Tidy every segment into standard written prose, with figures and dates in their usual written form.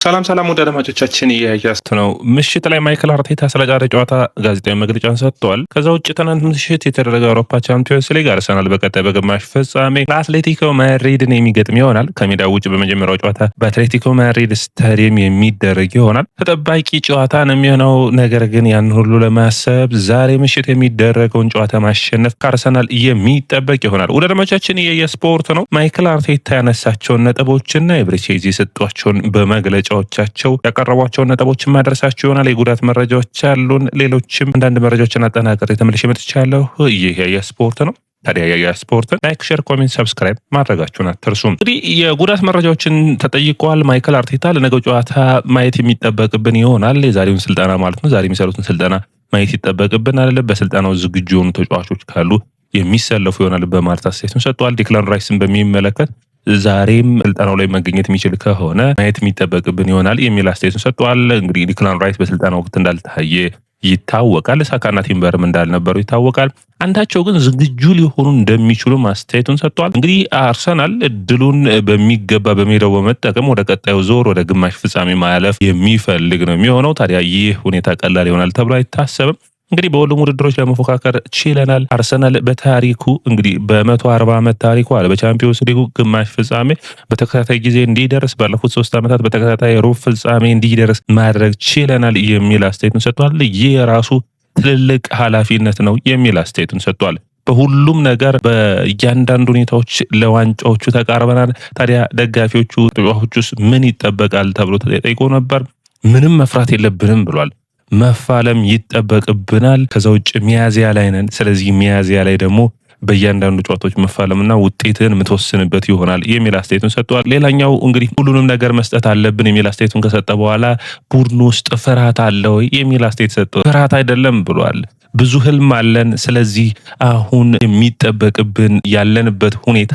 ሰላም ወደ አድማጮቻችን እያያስት ነው። ምሽት ላይ ማይክል አርቴታ ስለ ዛሬ ጨዋታ ጋዜጣዊ መግለጫን ሰጥቷል። ከዛ ውጭ ትናንት ምሽት የተደረገ አውሮፓ ቻምፒዮንስ ሊግ አርሰናል በቀጣይ በግማሽ ፍጻሜ ለአትሌቲኮ ማድሪድን የሚገጥም ይሆናል። ከሜዳ ውጭ በመጀመሪያው ጨዋታ በአትሌቲኮ ማድሪድ ስታዲየም የሚደረግ ይሆናል። ተጠባቂ ጨዋታ ነው የሚሆነው። ነገር ግን ያን ሁሉ ለማሰብ ዛሬ ምሽት የሚደረገውን ጨዋታ ማሸነፍ ከአርሰናል የሚጠበቅ ይሆናል። ወደ አድማጮቻችን የስፖርት ነው። ማይክል አርቴታ ያነሳቸውን ነጥቦችና የብሪቼዝ የሰጧቸውን በመግለጫ ቻቸው ያቀረቧቸውን ነጥቦችን ማድረሳቸው ይሆናል። የጉዳት መረጃዎች አሉን። ሌሎችም አንዳንድ መረጃዎችን አጠናቅሬ ተመልሼ መጥቻለሁ። ይህ የስፖርት ነው። ታዲያ የስፖርት ላይክ፣ ሼር፣ ኮሜንት፣ ሰብስክራይብ ማድረጋችሁን አትርሱ። እንግዲህ የጉዳት መረጃዎችን ተጠይቀዋል። ማይክል አርቴታ ለነገው ጨዋታ ማየት የሚጠበቅብን ይሆናል። የዛሬውን ስልጠና ማለት ነው። ዛሬ የሚሰሩትን ስልጠና ማየት ይጠበቅብናል። በስልጠናው ዝግጁ የሆኑ ተጫዋቾች ካሉ የሚሰለፉ ይሆናል በማለት አስተያየቱን ሰጥቷል። ዲክላን ራይስን በሚመለከት ዛሬም ስልጠናው ላይ መገኘት የሚችል ከሆነ ማየት የሚጠበቅብን ይሆናል የሚል አስተያየቱን ሰጥቷል። እንግዲህ ዲክላን ራይስ በስልጠናው ወቅት እንዳልታየ ይታወቃል። ሳካና ቲምበርም እንዳልነበሩ ይታወቃል። አንዳቸው ግን ዝግጁ ሊሆኑ እንደሚችሉ አስተያየቱን ሰጥቷል። እንግዲህ አርሰናል እድሉን በሚገባ በሜዳው በመጠቀም ወደ ቀጣዩ ዞር ወደ ግማሽ ፍጻሜ ማለፍ የሚፈልግ ነው የሚሆነው። ታዲያ ይህ ሁኔታ ቀላል ይሆናል ተብሎ አይታሰብም። እንግዲህ በሁሉም ውድድሮች ለመፎካከር ችለናል። አርሰናል በታሪኩ እንግዲህ በ140 ዓመት ታሪኩ አለ በቻምፒዮንስ ሊጉ ግማሽ ፍጻሜ በተከታታይ ጊዜ እንዲደርስ ባለፉት 3 ዓመታት በተከታታይ ሩብ ፍጻሜ እንዲደርስ ማድረግ ችለናል የሚል አስተያየቱን ሰጥቷል። ይህ የራሱ ትልቅ ኃላፊነት ነው የሚል አስተያየቱን ሰጥቷል። በሁሉም ነገር በእያንዳንዱ ሁኔታዎች ለዋንጫዎቹ ተቃርበናል። ታዲያ ደጋፊዎቹ ተጫዋቾቹስ ምን ይጠበቃል ተብሎ ተጠይቆ ነበር። ምንም መፍራት የለብንም ብሏል። መፋለም ይጠበቅብናል። ከዛ ውጭ ሚያዚያ ላይ ነን። ስለዚህ ሚያዚያ ላይ ደግሞ በእያንዳንዱ ጨዋታዎች መፋለምና ውጤትን የምትወስንበት ይሆናል የሚል አስተያየቱን ሰጥቷል። ሌላኛው እንግዲህ ሁሉንም ነገር መስጠት አለብን የሚል አስተያየቱን ከሰጠ በኋላ ቡድኑ ውስጥ ፍርሃት አለ ወይ የሚል አስተያየት ሰጥቷል። ፍርሃት አይደለም ብሏል። ብዙ ህልም አለን። ስለዚህ አሁን የሚጠበቅብን ያለንበት ሁኔታ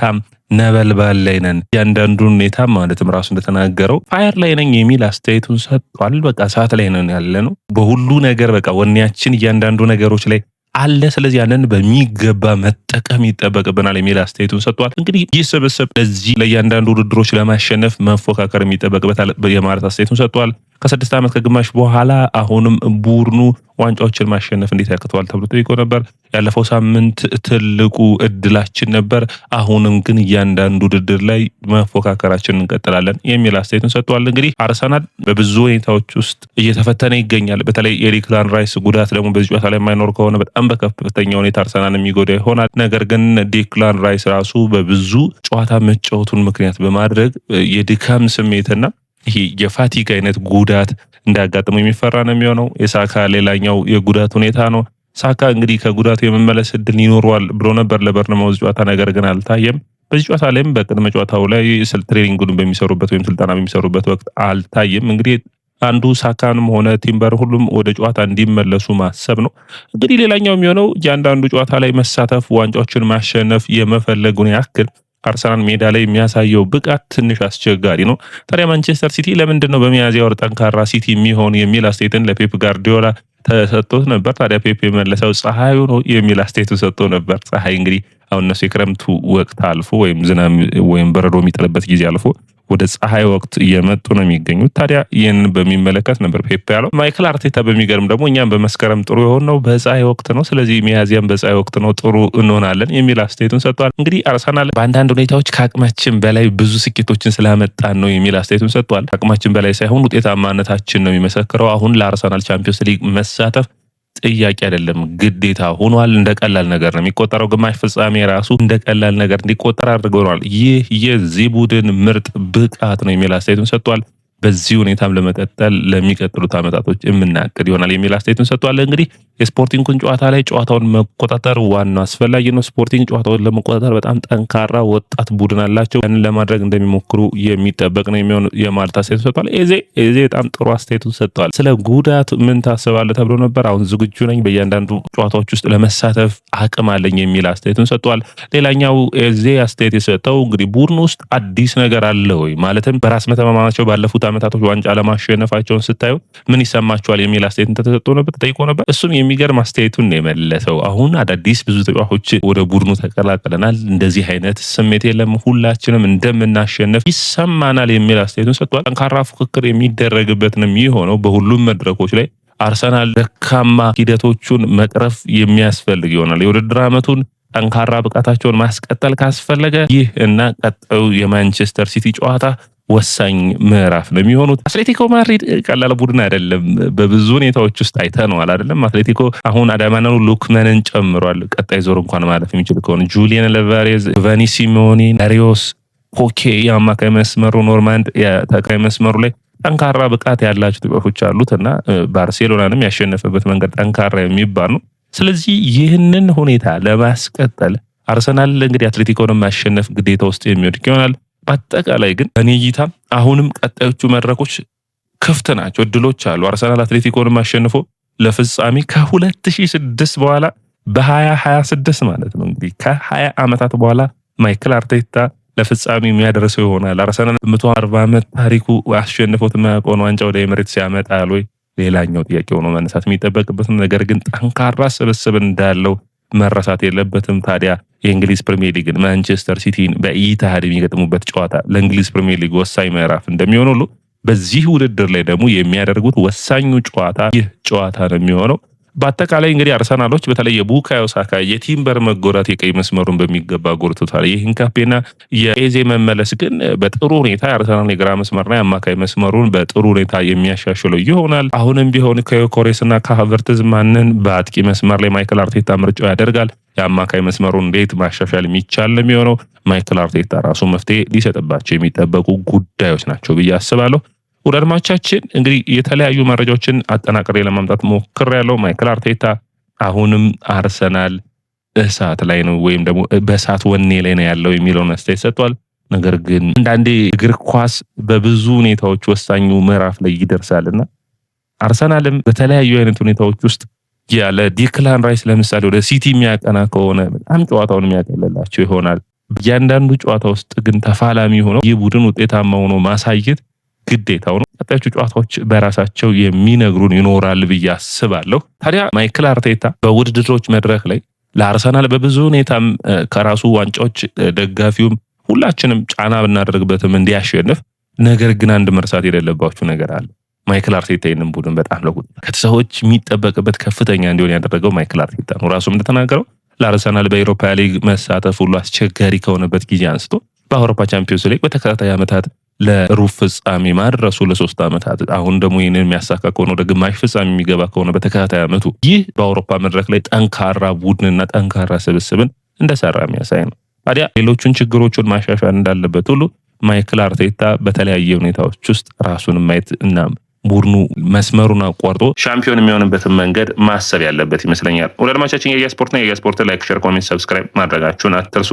ነበልባል ላይ ነን። ያንዳንዱ ሁኔታ ማለትም ራሱ እንደተናገረው ፋየር ላይ ነኝ የሚል አስተያየቱን ሰጥቷል። በቃ ሰዓት ላይ ነን ያለ ነው። በሁሉ ነገር በቃ ወኔያችን እያንዳንዱ ነገሮች ላይ አለ። ስለዚህ ያንን በሚገባ መጠቀም ይጠበቅብናል የሚል አስተያየቱን ሰጥቷል። እንግዲህ ይህ ስብስብ ለዚህ ለእያንዳንዱ ውድድሮች ለማሸነፍ መፎካከር የሚጠበቅበታል የማለት አስተያየቱን ሰጥቷል። ከ6 ዓመት ከግማሽ በኋላ አሁንም ቡድኑ ዋንጫዎችን ማሸነፍ እንዴት ያቅተዋል ተብሎ ጠይቆ ነበር። ያለፈው ሳምንት ትልቁ እድላችን ነበር። አሁንም ግን እያንዳንዱ ውድድር ላይ መፎካከራችን እንቀጥላለን የሚል አስተያየቱን ሰጥቷል። እንግዲህ አርሰናል በብዙ ሁኔታዎች ውስጥ እየተፈተነ ይገኛል። በተለይ የዲክላን ራይስ ጉዳት ደግሞ በዚህ ጨዋታ ላይ የማይኖር ከሆነ በጣም በከፍተኛ ሁኔታ አርሰናል የሚጎዳ ይሆናል። ነገር ግን ዲክላን ራይስ ራሱ በብዙ ጨዋታ መጫወቱን ምክንያት በማድረግ የድካም ስሜትና ይሄ የፋቲግ አይነት ጉዳት እንዳያጋጥመው የሚፈራ ነው የሚሆነው። የሳካ ሌላኛው የጉዳት ሁኔታ ነው። ሳካ እንግዲህ ከጉዳቱ የመመለስ እድል ይኖረዋል ብሎ ነበር ለበርነማውዝ ጨዋታ፣ ነገር ግን አልታየም። በዚህ ጨዋታ ላይም በቅድመ ጨዋታው ላይ ትሬኒንጉን በሚሰሩበት ወይም ስልጠና በሚሰሩበት ወቅት አልታየም። እንግዲህ አንዱ ሳካንም ሆነ ቲምበር ሁሉም ወደ ጨዋታ እንዲመለሱ ማሰብ ነው። እንግዲህ ሌላኛው የሚሆነው እያንዳንዱ ጨዋታ ላይ መሳተፍ፣ ዋንጫዎችን ማሸነፍ የመፈለጉን ያክል አርሰናል ሜዳ ላይ የሚያሳየው ብቃት ትንሽ አስቸጋሪ ነው። ታዲያ ማንቸስተር ሲቲ ለምንድን ነው በሚያዝያ ወር ጠንካራ ሲቲ የሚሆን የሚል አስተያየትን ለፔፕ ጋርዲዮላ ተሰጥቶት ነበር። ታዲያ ፔፕ የመለሰው ፀሐዩ ነው የሚል አስተያየቱን ሰጥቶ ነበር። ፀሐይ እንግዲህ አሁን እነሱ የክረምቱ ወቅት አልፎ ወይም ዝናብ ወይም በረዶ የሚጥልበት ጊዜ አልፎ ወደ ፀሐይ ወቅት እየመጡ ነው የሚገኙት። ታዲያ ይህንን በሚመለከት ነበር ፔፕ ያለው። ማይክል አርቴታ በሚገርም ደግሞ እኛም በመስከረም ጥሩ የሆነው በፀሐይ ወቅት ነው፣ ስለዚህ ሚያዚያም በፀሐይ ወቅት ነው ጥሩ እንሆናለን የሚል አስተያየቱን ሰጥቷል። እንግዲህ አርሰናል በአንዳንድ ሁኔታዎች ከአቅማችን በላይ ብዙ ስኬቶችን ስላመጣን ነው የሚል አስተያየቱን ሰጥቷል። አቅማችን በላይ ሳይሆን ውጤታማነታችን ነው የሚመሰክረው። አሁን ለአርሰናል ቻምፒዮንስ ሊግ መሳተፍ ጥያቄ አይደለም፣ ግዴታ ሆኗል። እንደ ቀላል ነገር ነው የሚቆጠረው። ግማሽ ፍጻሜ ራሱ እንደ ቀላል ነገር እንዲቆጠር አድርገዋል። ይህ የዚህ ቡድን ምርጥ ብቃት ነው የሚል አስተያየቱን ሰጥቷል። በዚህ ሁኔታም ለመቀጠል ለሚቀጥሉት ዓመታቶች የምናቅድ ይሆናል የሚል አስተያየቱን ሰጥቷል። እንግዲህ የስፖርቲንግን ጨዋታ ላይ ጨዋታውን መቆጣጠር ዋናው አስፈላጊ ነው። ስፖርቲንግ ጨዋታውን ለመቆጣጠር በጣም ጠንካራ ወጣት ቡድን አላቸው። ያንን ለማድረግ እንደሚሞክሩ የሚጠበቅ ነው የሚሆን የማለት አስተያየቱን ሰጥቷል። ኤዜ በጣም ጥሩ አስተያየቱን ሰጥቷል። ስለ ጉዳት ምን ታስባለህ ተብሎ ነበር። አሁን ዝግጁ ነኝ፣ በእያንዳንዱ ጨዋታዎች ውስጥ ለመሳተፍ አቅም አለኝ የሚል አስተያየቱን ሰጥቷል። ሌላኛው ኤዜ አስተያየት የሰጠው እንግዲህ ቡድን ውስጥ አዲስ ነገር አለ ወይ ማለትም በራስ መተማመናቸው ባለፉት ዓመታቶች ዋንጫ ለማሸነፋቸውን ስታዩ ምን ይሰማቸዋል የሚል አስተያየት ተጠይቆ ነበር። እሱም የሚገርም አስተያየቱን ነው የመለሰው። አሁን አዳዲስ ብዙ ተጫዋቾች ወደ ቡድኑ ተቀላቅለናል፣ እንደዚህ አይነት ስሜት የለም፣ ሁላችንም እንደምናሸነፍ ይሰማናል የሚል አስተያየቱን ሰጥቷል። ጠንካራ ፉክክር የሚደረግበት ነው የሚሆነው በሁሉም መድረኮች ላይ። አርሰናል ደካማ ሂደቶቹን መቅረፍ የሚያስፈልግ ይሆናል። የውድድር ዓመቱን ጠንካራ ብቃታቸውን ማስቀጠል ካስፈለገ ይህ እና ቀጣዩ የማንቸስተር ሲቲ ጨዋታ ወሳኝ ምዕራፍ ነው የሚሆኑት። አትሌቲኮ ማድሪድ ቀላል ቡድን አይደለም። በብዙ ሁኔታዎች ውስጥ አይተነዋል አይደለም። አትሌቲኮ አሁን አዳማናኑ ሉክመንን ጨምሯል። ቀጣይ ዞር እንኳን ማለፍ የሚችል ከሆነ ጁሊያን ለቫሬዝ፣ ቫኒ ሲሞኒ፣ ዳሪዮስ ኮኬ የአማካይ መስመሩ፣ ኖርማንድ የተከላካይ መስመሩ ላይ ጠንካራ ብቃት ያላቸው ተጫዋቾች አሉት እና ባርሴሎናንም ያሸነፈበት መንገድ ጠንካራ የሚባል ነው። ስለዚህ ይህንን ሁኔታ ለማስቀጠል አርሰናል እንግዲህ አትሌቲኮንም ማሸነፍ ግዴታ ውስጥ የሚወድቅ ይሆናል። በአጠቃላይ ግን በኔ እይታ አሁንም ቀጣዮቹ መድረኮች ክፍት ናቸው፣ እድሎች አሉ። አርሰናል አትሌቲኮንም አሸንፎ ለፍጻሜ ከ2006 በኋላ በ2026 ማለት ነው እንግዲህ ከ20 ዓመታት በኋላ ማይክል አርቴታ ለፍጻሜ የሚያደርሰው ይሆናል። አርሰናል 140 ዓመት ታሪኩ አሸንፎት የማያውቀውን ዋንጫ ወደ ኤምሬትስ ያመጣል ወይ? ሌላኛው ጥያቄ ሆኖ መነሳት የሚጠበቅበት ነገር ግን ጠንካራ ስብስብ እንዳለው መረሳት የለበትም። ታዲያ የእንግሊዝ ፕሪሚየር ሊግን ማንቸስተር ሲቲን በኢቲሃድ የሚገጥሙበት ጨዋታ ለእንግሊዝ ፕሪሚየር ሊግ ወሳኝ ምዕራፍ እንደሚሆን ሁሉ በዚህ ውድድር ላይ ደግሞ የሚያደርጉት ወሳኙ ጨዋታ ይህ ጨዋታ ነው የሚሆነው። በአጠቃላይ እንግዲህ አርሰናሎች በተለይ የቡካዮ ሳካ የቲምበር መጎዳት የቀይ መስመሩን በሚገባ ጎድቶታል። የሂንካፔና የኤዜ መመለስ ግን በጥሩ ሁኔታ የአርሰናል የግራ መስመርና የአማካይ መስመሩን በጥሩ ሁኔታ የሚያሻሽለው ይሆናል። አሁንም ቢሆን ከዮኮሬስና ከሀቨርትዝ ማንን በአጥቂ መስመር ላይ ማይክል አርቴታ ምርጫው ያደርጋል? የአማካይ መስመሩን እንዴት ማሻሻል የሚቻል ነው የሚሆነው? ማይክል አርቴታ ራሱ መፍትሄ ሊሰጥባቸው የሚጠበቁ ጉዳዮች ናቸው ብዬ አስባለሁ። ወደ አድማጮቻችን እንግዲህ የተለያዩ መረጃዎችን አጠናቅሬ ለማምጣት ሞክሬያለሁ። ማይክል አርቴታ አሁንም አርሰናል እሳት ላይ ነው ወይም ደግሞ በእሳት ወኔ ላይ ነው ያለው የሚለውን አስተያየት ሰጥቷል። ነገር ግን አንዳንዴ እግር ኳስ በብዙ ሁኔታዎች ወሳኙ ምዕራፍ ላይ ይደርሳልና አርሰናልም በተለያዩ አይነት ሁኔታዎች ውስጥ ያለ ዲክላን ራይስ ለምሳሌ ወደ ሲቲ የሚያቀና ከሆነ በጣም ጨዋታውን የሚያቀልላቸው ይሆናል። እያንዳንዱ ጨዋታ ውስጥ ግን ተፋላሚ ሆነው ይህ ቡድን ውጤታማ ሆኖ ማሳየት ግዴታው ነው። ቀጣዮቹ ጨዋታዎች በራሳቸው የሚነግሩን ይኖራል ብዬ አስባለሁ። ታዲያ ማይክል አርቴታ በውድድሮች መድረክ ላይ ለአርሰናል በብዙ ሁኔታም ከራሱ ዋንጫዎች ደጋፊውም ሁላችንም ጫና ብናደርግበትም እንዲያሸንፍ፣ ነገር ግን አንድ መርሳት የሌለባችሁ ነገር አለ። ማይክል አርቴታ ይህንን ቡድን በጣም ለውጥ ከተሰዎች የሚጠበቅበት ከፍተኛ እንዲሆን ያደረገው ማይክል አርቴታ ነው። ራሱም እንደተናገረው ለአርሰናል በአውሮፓ ሊግ መሳተፍ ሁሉ አስቸጋሪ ከሆነበት ጊዜ አንስቶ በአውሮፓ ቻምፒዮንስ ሊግ በተከታታይ ዓመታት ለሩብ ፍጻሜ ማድረሱ ለ3 ዓመታት አሁን ደግሞ ይህንን የሚያሳካ ከሆነ ወደ ግማሽ ፍጻሜ የሚገባ ከሆነ በተከታታይ ዓመቱ ይህ በአውሮፓ መድረክ ላይ ጠንካራ ቡድንና ጠንካራ ስብስብን እንደሰራ የሚያሳይ ነው። ታዲያ ሌሎቹን ችግሮቹን ማሻሻል እንዳለበት ሁሉ ማይክል አርቴታ በተለያየ ሁኔታዎች ውስጥ ራሱን ማየት እና ቡድኑ መስመሩን አቋርጦ ሻምፒዮን የሚሆንበትን መንገድ ማሰብ ያለበት ይመስለኛል። ወደ አድማጮቻችን የኢዜአ ስፖርትና የኢዜአ ስፖርት ላይክ፣ ሼር፣ ኮሜንት፣ ሰብስክራይብ ማድረጋችሁን አትርሱ።